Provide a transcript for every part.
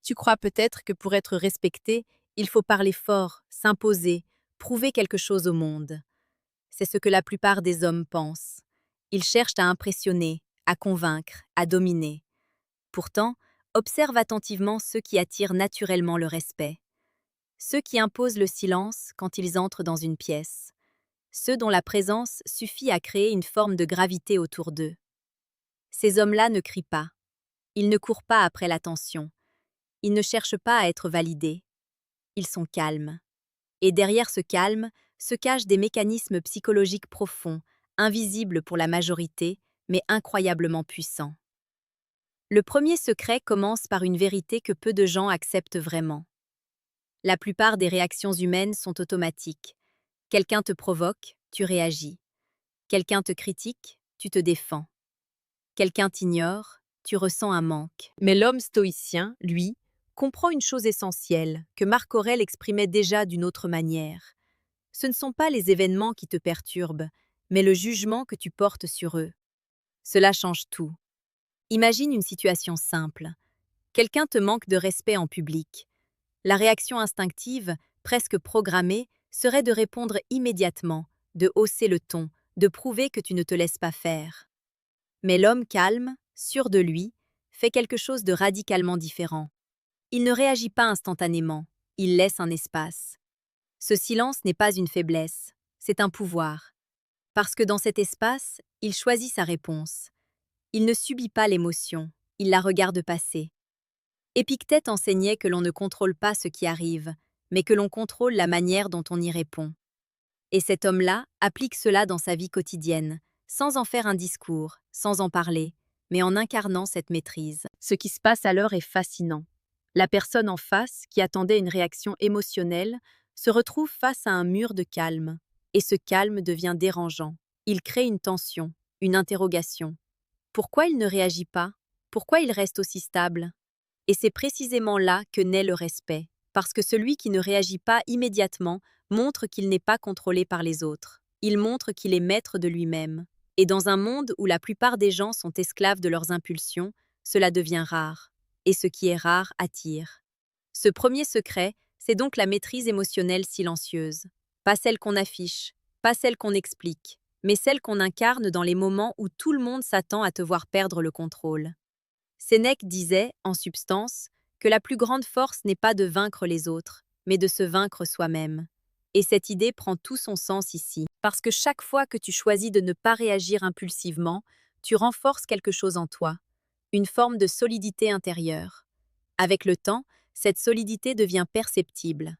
Tu crois peut-être que pour être respecté, il faut parler fort, s'imposer, prouver quelque chose au monde. C'est ce que la plupart des hommes pensent. Ils cherchent à impressionner, à convaincre, à dominer. Pourtant, observe attentivement ceux qui attirent naturellement le respect. Ceux qui imposent le silence quand ils entrent dans une pièce. Ceux dont la présence suffit à créer une forme de gravité autour d'eux. Ces hommes-là ne crient pas. Ils ne courent pas après l'attention. Ils ne cherchent pas à être validés. Ils sont calmes. Et derrière ce calme se cachent des mécanismes psychologiques profonds, invisibles pour la majorité, mais incroyablement puissants. Le premier secret commence par une vérité que peu de gens acceptent vraiment. La plupart des réactions humaines sont automatiques. Quelqu'un te provoque, tu réagis. Quelqu'un te critique, tu te défends. Quelqu'un t'ignore, tu ressens un manque. Mais l'homme stoïcien, lui, comprend une chose essentielle, que Marc Aurèle exprimait déjà d'une autre manière. Ce ne sont pas les événements qui te perturbent, mais le jugement que tu portes sur eux. Cela change tout. Imagine une situation simple. Quelqu'un te manque de respect en public. La réaction instinctive, presque programmée, serait de répondre immédiatement, de hausser le ton, de prouver que tu ne te laisses pas faire. Mais l'homme calme, sûr de lui, fait quelque chose de radicalement différent. Il ne réagit pas instantanément, il laisse un espace. Ce silence n'est pas une faiblesse, c'est un pouvoir. Parce que dans cet espace, il choisit sa réponse. Il ne subit pas l'émotion, il la regarde passer. Épictète enseignait que l'on ne contrôle pas ce qui arrive, mais que l'on contrôle la manière dont on y répond. Et cet homme-là applique cela dans sa vie quotidienne, sans en faire un discours, sans en parler, mais en incarnant cette maîtrise. Ce qui se passe alors est fascinant. La personne en face, qui attendait une réaction émotionnelle, se retrouve face à un mur de calme. Et ce calme devient dérangeant. Il crée une tension, une interrogation. Pourquoi il ne réagit pas? Pourquoi il reste aussi stable? Et c'est précisément là que naît le respect, parce que celui qui ne réagit pas immédiatement montre qu'il n'est pas contrôlé par les autres. Il montre qu'il est maître de lui-même. Et dans un monde où la plupart des gens sont esclaves de leurs impulsions, cela devient rare. Et ce qui est rare attire. Ce premier secret, c'est donc la maîtrise émotionnelle silencieuse. Pas celle qu'on affiche, pas celle qu'on explique, mais celle qu'on incarne dans les moments où tout le monde s'attend à te voir perdre le contrôle. Sénèque disait, en substance, que la plus grande force n'est pas de vaincre les autres, mais de se vaincre soi-même. Et cette idée prend tout son sens ici, parce que chaque fois que tu choisis de ne pas réagir impulsivement, tu renforces quelque chose en toi, une forme de solidité intérieure. Avec le temps, cette solidité devient perceptible.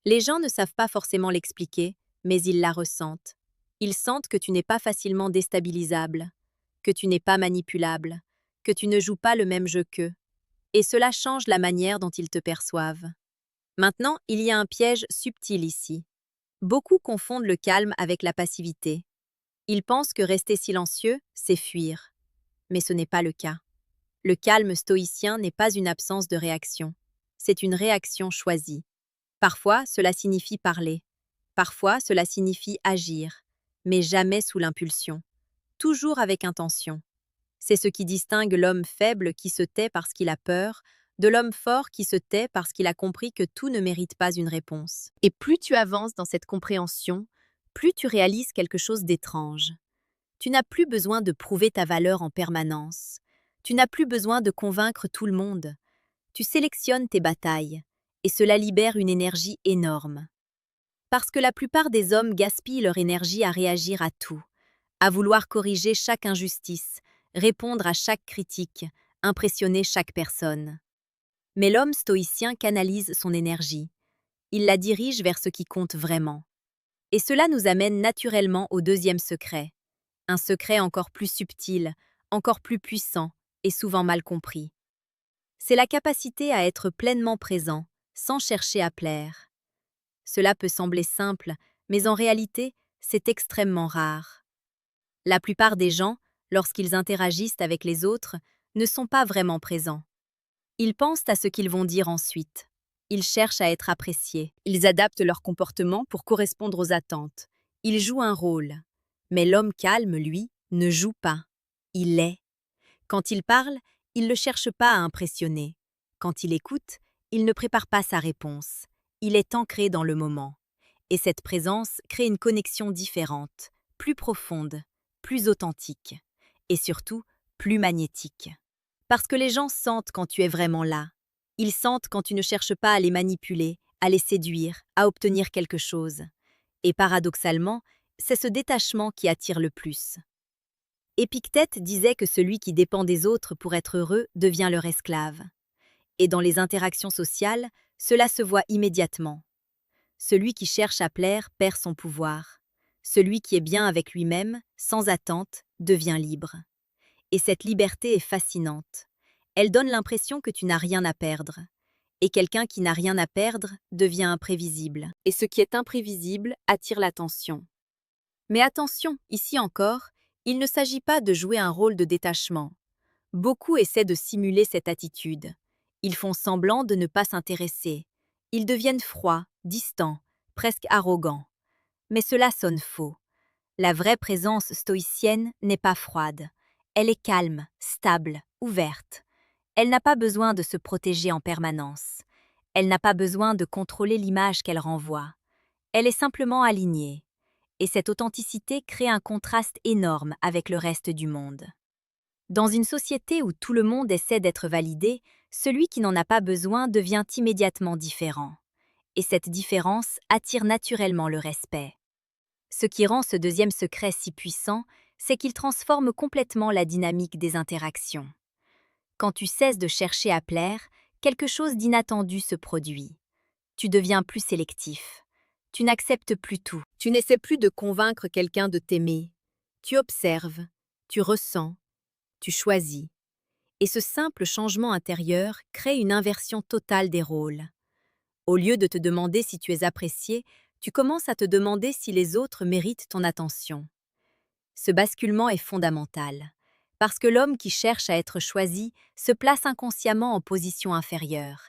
Les gens ne savent pas forcément l'expliquer, mais ils la ressentent. Ils sentent que tu n'es pas facilement déstabilisable, que tu n'es pas manipulable, que tu ne joues pas le même jeu qu'eux. Et cela change la manière dont ils te perçoivent. Maintenant, il y a un piège subtil ici. Beaucoup confondent le calme avec la passivité. Ils pensent que rester silencieux, c'est fuir. Mais ce n'est pas le cas. Le calme stoïcien n'est pas une absence de réaction. C'est une réaction choisie. Parfois, cela signifie parler. Parfois, cela signifie agir. Mais jamais sous l'impulsion. Toujours avec intention. C'est ce qui distingue l'homme faible qui se tait parce qu'il a peur, de l'homme fort qui se tait parce qu'il a compris que tout ne mérite pas une réponse. Et plus tu avances dans cette compréhension, plus tu réalises quelque chose d'étrange. Tu n'as plus besoin de prouver ta valeur en permanence. Tu n'as plus besoin de convaincre tout le monde. Tu sélectionnes tes batailles, et cela libère une énergie énorme. Parce que la plupart des hommes gaspillent leur énergie à réagir à tout, à vouloir corriger chaque injustice, répondre à chaque critique, impressionner chaque personne. Mais l'homme stoïcien canalise son énergie. Il la dirige vers ce qui compte vraiment. Et cela nous amène naturellement au deuxième secret. Un secret encore plus subtil, encore plus puissant et souvent mal compris. C'est la capacité à être pleinement présent, sans chercher à plaire. Cela peut sembler simple, mais en réalité, c'est extrêmement rare. La plupart des gens, lorsqu'ils interagissent avec les autres, ne sont pas vraiment présents. Ils pensent à ce qu'ils vont dire ensuite. Ils cherchent à être appréciés. Ils adaptent leur comportement pour correspondre aux attentes. Ils jouent un rôle. Mais l'homme calme, lui, ne joue pas. Il est. Quand il parle, il ne cherche pas à impressionner. Quand il écoute, il ne prépare pas sa réponse. Il est ancré dans le moment. Et cette présence crée une connexion différente, plus profonde, plus authentique. Et surtout, plus magnétique. Parce que les gens sentent quand tu es vraiment là. Ils sentent quand tu ne cherches pas à les manipuler, à les séduire, à obtenir quelque chose. Et paradoxalement, c'est ce détachement qui attire le plus. Épictète disait que celui qui dépend des autres pour être heureux devient leur esclave. Et dans les interactions sociales, cela se voit immédiatement. Celui qui cherche à plaire perd son pouvoir. Celui qui est bien avec lui-même, sans attente, devient libre. Et cette liberté est fascinante. Elle donne l'impression que tu n'as rien à perdre. Et quelqu'un qui n'a rien à perdre devient imprévisible. Et ce qui est imprévisible attire l'attention. Mais attention, ici encore, il ne s'agit pas de jouer un rôle de détachement. Beaucoup essaient de simuler cette attitude. Ils font semblant de ne pas s'intéresser. Ils deviennent froids, distants, presque arrogants. Mais cela sonne faux. La vraie présence stoïcienne n'est pas froide. Elle est calme, stable, ouverte. Elle n'a pas besoin de se protéger en permanence. Elle n'a pas besoin de contrôler l'image qu'elle renvoie. Elle est simplement alignée. Et cette authenticité crée un contraste énorme avec le reste du monde. Dans une société où tout le monde essaie d'être validé, celui qui n'en a pas besoin devient immédiatement différent. Et cette différence attire naturellement le respect. Ce qui rend ce deuxième secret si puissant, c'est qu'il transforme complètement la dynamique des interactions. Quand tu cesses de chercher à plaire, quelque chose d'inattendu se produit. Tu deviens plus sélectif. Tu n'acceptes plus tout. Tu n'essaies plus de convaincre quelqu'un de t'aimer. Tu observes, tu ressens, tu choisis. Et ce simple changement intérieur crée une inversion totale des rôles. Au lieu de te demander si tu es apprécié, tu commences à te demander si les autres méritent ton attention. Ce basculement est fondamental, parce que l'homme qui cherche à être choisi se place inconsciemment en position inférieure.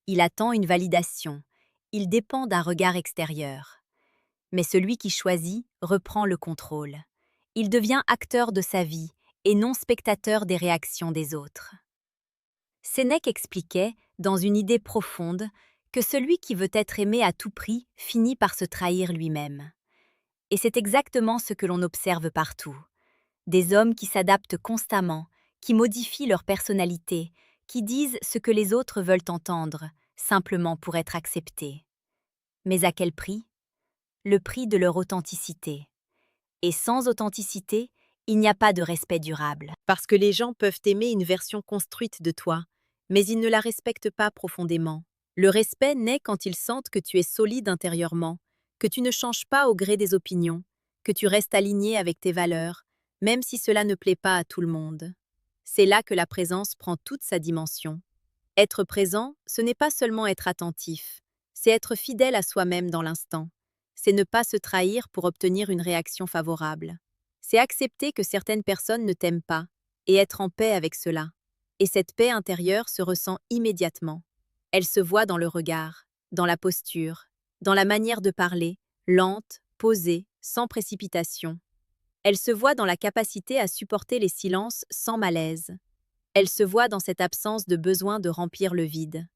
Il attend une validation, il dépend d'un regard extérieur. Mais celui qui choisit reprend le contrôle. Il devient acteur de sa vie et non spectateur des réactions des autres. Sénèque expliquait, dans une idée profonde, que celui qui veut être aimé à tout prix finit par se trahir lui-même. Et c'est exactement ce que l'on observe partout. Des hommes qui s'adaptent constamment, qui modifient leur personnalité, qui disent ce que les autres veulent entendre, simplement pour être acceptés. Mais à quel prix? Le prix de leur authenticité. Et sans authenticité, il n'y a pas de respect durable. Parce que les gens peuvent aimer une version construite de toi, mais ils ne la respectent pas profondément. Le respect naît quand ils sentent que tu es solide intérieurement, que tu ne changes pas au gré des opinions, que tu restes aligné avec tes valeurs, même si cela ne plaît pas à tout le monde. C'est là que la présence prend toute sa dimension. Être présent, ce n'est pas seulement être attentif, c'est être fidèle à soi-même dans l'instant. C'est ne pas se trahir pour obtenir une réaction favorable. C'est accepter que certaines personnes ne t'aiment pas et être en paix avec cela. Et cette paix intérieure se ressent immédiatement. Elle se voit dans le regard, dans la posture, dans la manière de parler, lente, posée, sans précipitation. Elle se voit dans la capacité à supporter les silences sans malaise. Elle se voit dans cette absence de besoin de remplir le vide.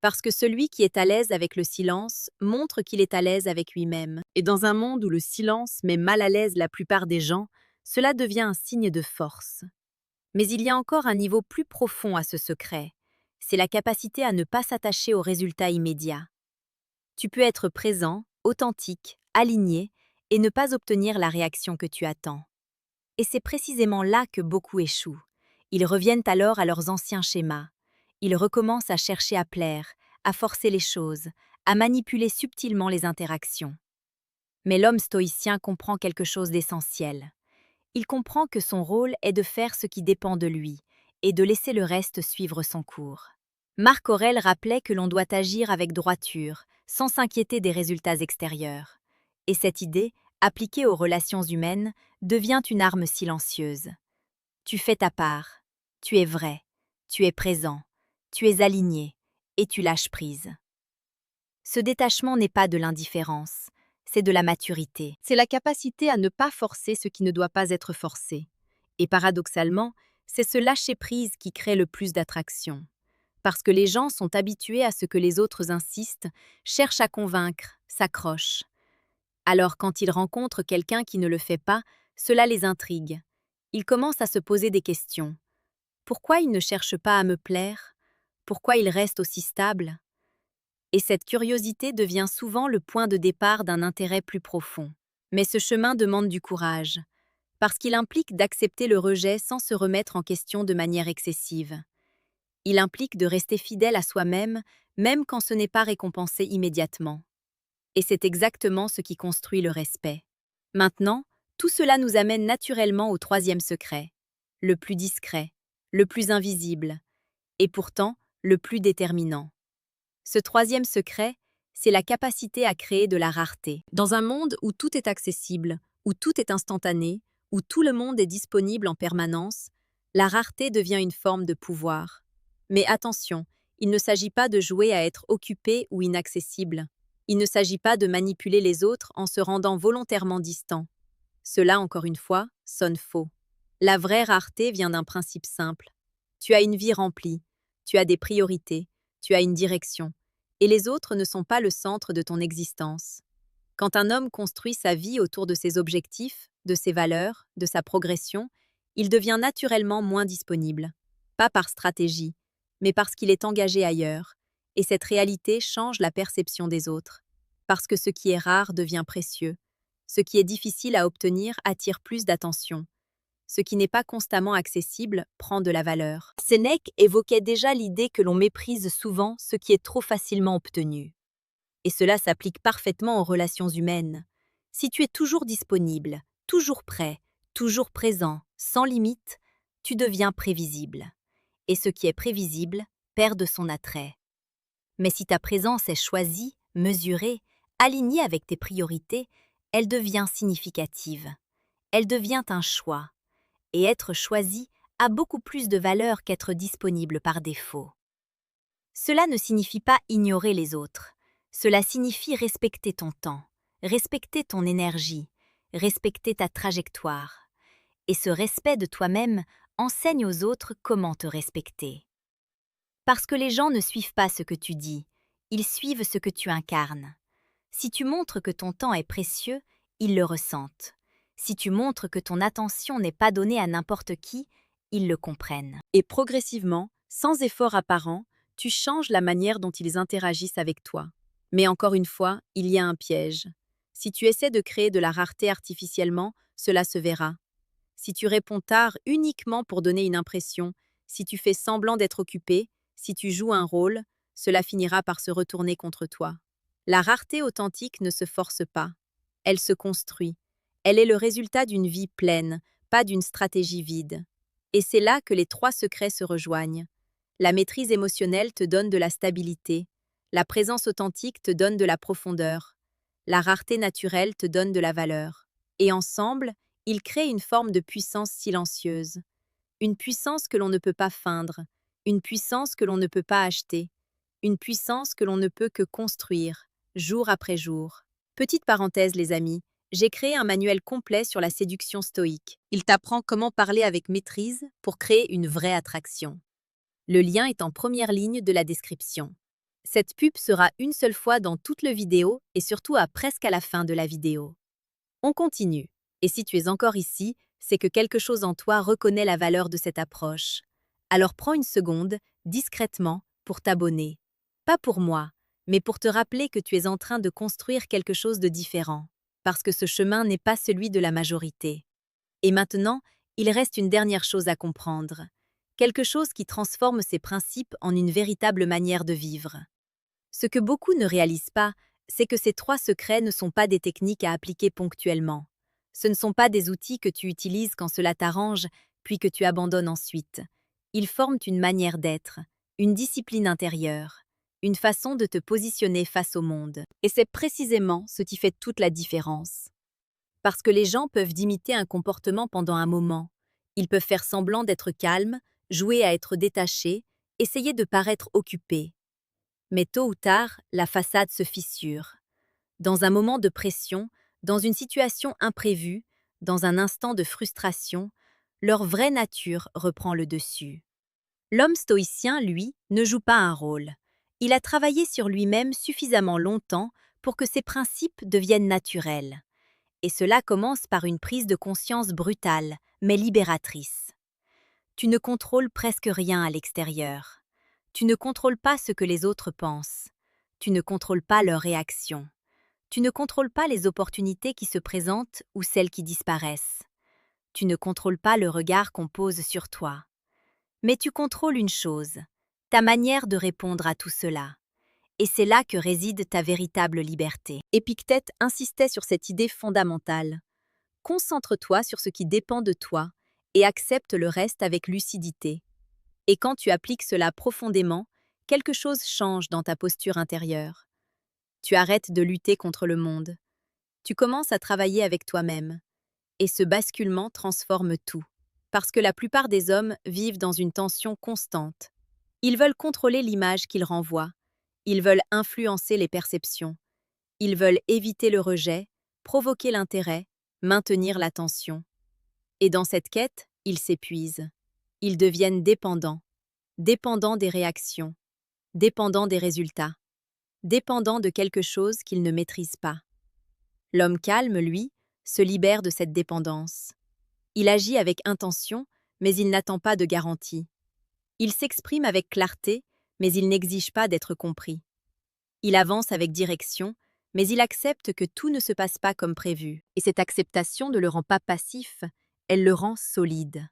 Parce que celui qui est à l'aise avec le silence montre qu'il est à l'aise avec lui-même. Et dans un monde où le silence met mal à l'aise la plupart des gens, cela devient un signe de force. Mais il y a encore un niveau plus profond à ce secret. C'est la capacité à ne pas s'attacher aux résultats immédiats. Tu peux être présent, authentique, aligné, et ne pas obtenir la réaction que tu attends. Et c'est précisément là que beaucoup échouent. Ils reviennent alors à leurs anciens schémas. Ils recommencent à chercher à plaire, à forcer les choses, à manipuler subtilement les interactions. Mais l'homme stoïcien comprend quelque chose d'essentiel. Il comprend que son rôle est de faire ce qui dépend de lui et de laisser le reste suivre son cours. Marc Aurèle rappelait que l'on doit agir avec droiture, sans s'inquiéter des résultats extérieurs. Et cette idée, appliquée aux relations humaines, devient une arme silencieuse. Tu fais ta part, tu es vrai, tu es présent, tu es aligné et tu lâches prise. Ce détachement n'est pas de l'indifférence, c'est de la maturité. C'est la capacité à ne pas forcer ce qui ne doit pas être forcé. Et paradoxalement, c'est ce lâcher-prise qui crée le plus d'attraction. Parce que les gens sont habitués à ce que les autres insistent, cherchent à convaincre, s'accrochent. Alors quand ils rencontrent quelqu'un qui ne le fait pas, cela les intrigue. Ils commencent à se poser des questions. Pourquoi il ne cherche pas à me plaire? Pourquoi il reste aussi stable? Et cette curiosité devient souvent le point de départ d'un intérêt plus profond. Mais ce chemin demande du courage, parce qu'il implique d'accepter le rejet sans se remettre en question de manière excessive. Il implique de rester fidèle à soi-même, même quand ce n'est pas récompensé immédiatement. Et c'est exactement ce qui construit le respect. Maintenant, tout cela nous amène naturellement au troisième secret, le plus discret, le plus invisible, et pourtant le plus déterminant. Ce troisième secret, c'est la capacité à créer de la rareté. Dans un monde où tout est accessible, où tout est instantané, où tout le monde est disponible en permanence, la rareté devient une forme de pouvoir. Mais attention, il ne s'agit pas de jouer à être occupé ou inaccessible. Il ne s'agit pas de manipuler les autres en se rendant volontairement distant. Cela, encore une fois, sonne faux. La vraie rareté vient d'un principe simple. Tu as une vie remplie, tu as des priorités, tu as une direction, et les autres ne sont pas le centre de ton existence. Quand un homme construit sa vie autour de ses objectifs, de ses valeurs, de sa progression, il devient naturellement moins disponible. Pas par stratégie, mais parce qu'il est engagé ailleurs, et cette réalité change la perception des autres. Parce que ce qui est rare devient précieux. Ce qui est difficile à obtenir attire plus d'attention. Ce qui n'est pas constamment accessible prend de la valeur. Sénèque évoquait déjà l'idée que l'on méprise souvent ce qui est trop facilement obtenu. Et cela s'applique parfaitement aux relations humaines. Si tu es toujours disponible, toujours prêt, toujours présent, sans limite, tu deviens prévisible. Et ce qui est prévisible perd de son attrait. Mais si ta présence est choisie, mesurée, alignée avec tes priorités, elle devient significative. Elle devient un choix. Et être choisi a beaucoup plus de valeur qu'être disponible par défaut. Cela ne signifie pas ignorer les autres. Cela signifie respecter ton temps, respecter ton énergie, respecter ta trajectoire. Et ce respect de toi-même enseigne aux autres comment te respecter. Parce que les gens ne suivent pas ce que tu dis, ils suivent ce que tu incarnes. Si tu montres que ton temps est précieux, ils le ressentent. Si tu montres que ton attention n'est pas donnée à n'importe qui, ils le comprennent. Et progressivement, sans effort apparent, tu changes la manière dont ils interagissent avec toi. Mais encore une fois, il y a un piège. Si tu essaies de créer de la rareté artificiellement, cela se verra. Si tu réponds tard uniquement pour donner une impression, si tu fais semblant d'être occupé, si tu joues un rôle, cela finira par se retourner contre toi. La rareté authentique ne se force pas. Elle se construit. Elle est le résultat d'une vie pleine, pas d'une stratégie vide. Et c'est là que les trois secrets se rejoignent. La maîtrise émotionnelle te donne de la stabilité. La présence authentique te donne de la profondeur. La rareté naturelle te donne de la valeur. Et ensemble, ils créent une forme de puissance silencieuse. Une puissance que l'on ne peut pas feindre. Une puissance que l'on ne peut pas acheter. Une puissance que l'on ne peut que construire, jour après jour. Petite parenthèse, les amis, j'ai créé un manuel complet sur la séduction stoïque. Il t'apprend comment parler avec maîtrise pour créer une vraie attraction. Le lien est en première ligne de la description. Cette pub sera une seule fois dans toute la vidéo et surtout presque à la fin de la vidéo. On continue. Et si tu es encore ici, c'est que quelque chose en toi reconnaît la valeur de cette approche. Alors prends une seconde, discrètement, pour t'abonner. Pas pour moi, mais pour te rappeler que tu es en train de construire quelque chose de différent. Parce que ce chemin n'est pas celui de la majorité. Et maintenant, il reste une dernière chose à comprendre. Quelque chose qui transforme ces principes en une véritable manière de vivre. Ce que beaucoup ne réalisent pas, c'est que ces trois secrets ne sont pas des techniques à appliquer ponctuellement. Ce ne sont pas des outils que tu utilises quand cela t'arrange, puis que tu abandonnes ensuite. Ils forment une manière d'être, une discipline intérieure, une façon de te positionner face au monde. Et c'est précisément ce qui fait toute la différence. Parce que les gens peuvent imiter un comportement pendant un moment. Ils peuvent faire semblant d'être calmes, jouer à être détachés, essayer de paraître occupés. Mais tôt ou tard, la façade se fissure. Dans un moment de pression, dans une situation imprévue, dans un instant de frustration, leur vraie nature reprend le dessus. L'homme stoïcien, lui, ne joue pas un rôle. Il a travaillé sur lui-même suffisamment longtemps pour que ses principes deviennent naturels. Et cela commence par une prise de conscience brutale, mais libératrice. Tu ne contrôles presque rien à l'extérieur. Tu ne contrôles pas ce que les autres pensent. Tu ne contrôles pas leurs réactions. Tu ne contrôles pas les opportunités qui se présentent ou celles qui disparaissent. Tu ne contrôles pas le regard qu'on pose sur toi. Mais tu contrôles une chose, ta manière de répondre à tout cela. Et c'est là que réside ta véritable liberté. Épictète insistait sur cette idée fondamentale. Concentre-toi sur ce qui dépend de toi et accepte le reste avec lucidité. Et quand tu appliques cela profondément, quelque chose change dans ta posture intérieure. Tu arrêtes de lutter contre le monde. Tu commences à travailler avec toi-même. Et ce basculement transforme tout. Parce que la plupart des hommes vivent dans une tension constante. Ils veulent contrôler l'image qu'ils renvoient. Ils veulent influencer les perceptions. Ils veulent éviter le rejet, provoquer l'intérêt, maintenir l'attention. Et dans cette quête, ils s'épuisent. Ils deviennent dépendants. Dépendants des réactions. Dépendants des résultats. Dépendants de quelque chose qu'ils ne maîtrisent pas. L'homme calme, lui, se libère de cette dépendance. Il agit avec intention, mais il n'attend pas de garantie. Il s'exprime avec clarté, mais il n'exige pas d'être compris. Il avance avec direction, mais il accepte que tout ne se passe pas comme prévu. Et cette acceptation ne le rend pas passif, elle le rend solide.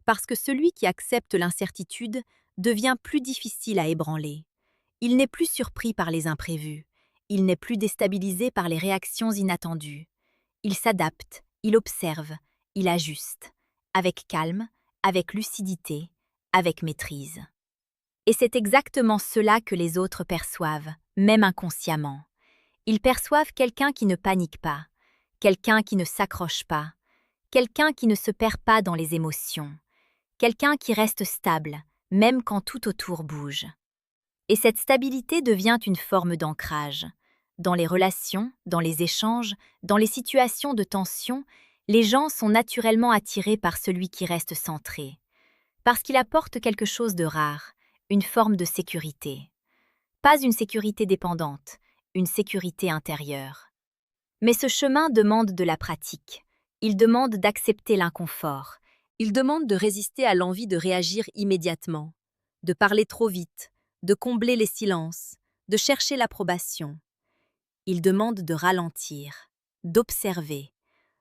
Parce que celui qui accepte l'incertitude devient plus difficile à ébranler. Il n'est plus surpris par les imprévus. Il n'est plus déstabilisé par les réactions inattendues. Il s'adapte, il observe, il ajuste, avec calme, avec lucidité, avec maîtrise. Et c'est exactement cela que les autres perçoivent, même inconsciemment. Ils perçoivent quelqu'un qui ne panique pas, quelqu'un qui ne s'accroche pas, quelqu'un qui ne se perd pas dans les émotions, quelqu'un qui reste stable, même quand tout autour bouge. Et cette stabilité devient une forme d'ancrage. Dans les relations, dans les échanges, dans les situations de tension, les gens sont naturellement attirés par celui qui reste centré. Parce qu'il apporte quelque chose de rare, une forme de sécurité. Pas une sécurité dépendante, une sécurité intérieure. Mais ce chemin demande de la pratique. Il demande d'accepter l'inconfort. Il demande de résister à l'envie de réagir immédiatement, de parler trop vite, de combler les silences, de chercher l'approbation. Il demande de ralentir, d'observer,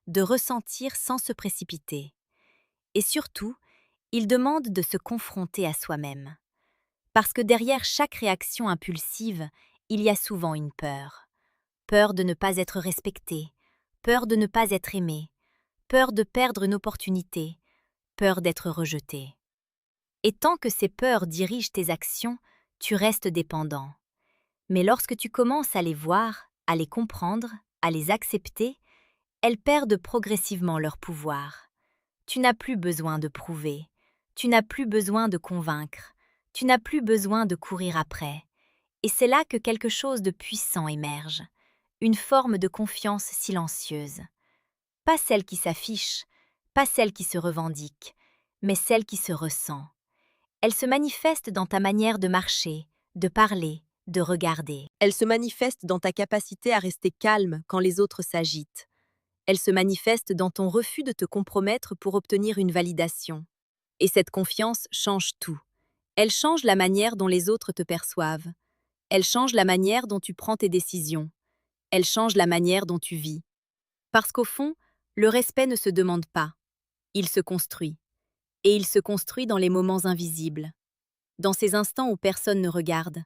de ressentir sans se précipiter. Et surtout, il demande de se confronter à soi-même. Parce que derrière chaque réaction impulsive, il y a souvent une peur. Peur de ne pas être respecté, peur de ne pas être aimé, peur de perdre une opportunité, peur d'être rejeté. Et tant que ces peurs dirigent tes actions, tu restes dépendant. Mais lorsque tu commences à les voir, à les comprendre, à les accepter, elles perdent progressivement leur pouvoir. Tu n'as plus besoin de prouver, tu n'as plus besoin de convaincre, tu n'as plus besoin de courir après. Et c'est là que quelque chose de puissant émerge, une forme de confiance silencieuse. Pas celle qui s'affiche, pas celle qui se revendique, mais celle qui se ressent. Elle se manifeste dans ta manière de marcher, de parler, de regarder. Elle se manifeste dans ta capacité à rester calme quand les autres s'agitent. Elle se manifeste dans ton refus de te compromettre pour obtenir une validation. Et cette confiance change tout. Elle change la manière dont les autres te perçoivent. Elle change la manière dont tu prends tes décisions. Elle change la manière dont tu vis. Parce qu'au fond, le respect ne se demande pas. Il se construit. Et il se construit dans les moments invisibles. Dans ces instants où personne ne regarde.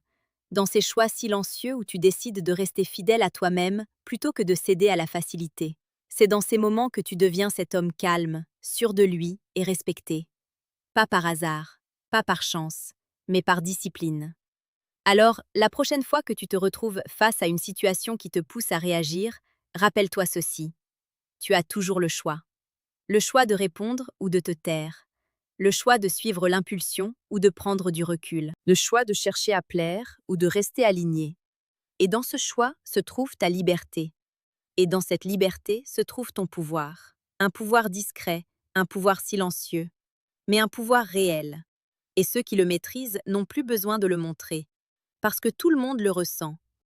Dans ces choix silencieux où tu décides de rester fidèle à toi-même plutôt que de céder à la facilité. C'est dans ces moments que tu deviens cet homme calme, sûr de lui et respecté. Pas par hasard, pas par chance, mais par discipline. Alors, la prochaine fois que tu te retrouves face à une situation qui te pousse à réagir, rappelle-toi ceci. Tu as toujours le choix. Le choix de répondre ou de te taire. Le choix de suivre l'impulsion ou de prendre du recul. Le choix de chercher à plaire ou de rester aligné. Et dans ce choix se trouve ta liberté. Et dans cette liberté se trouve ton pouvoir. Un pouvoir discret, un pouvoir silencieux, mais un pouvoir réel. Et ceux qui le maîtrisent n'ont plus besoin de le montrer, parce que tout le monde le ressent.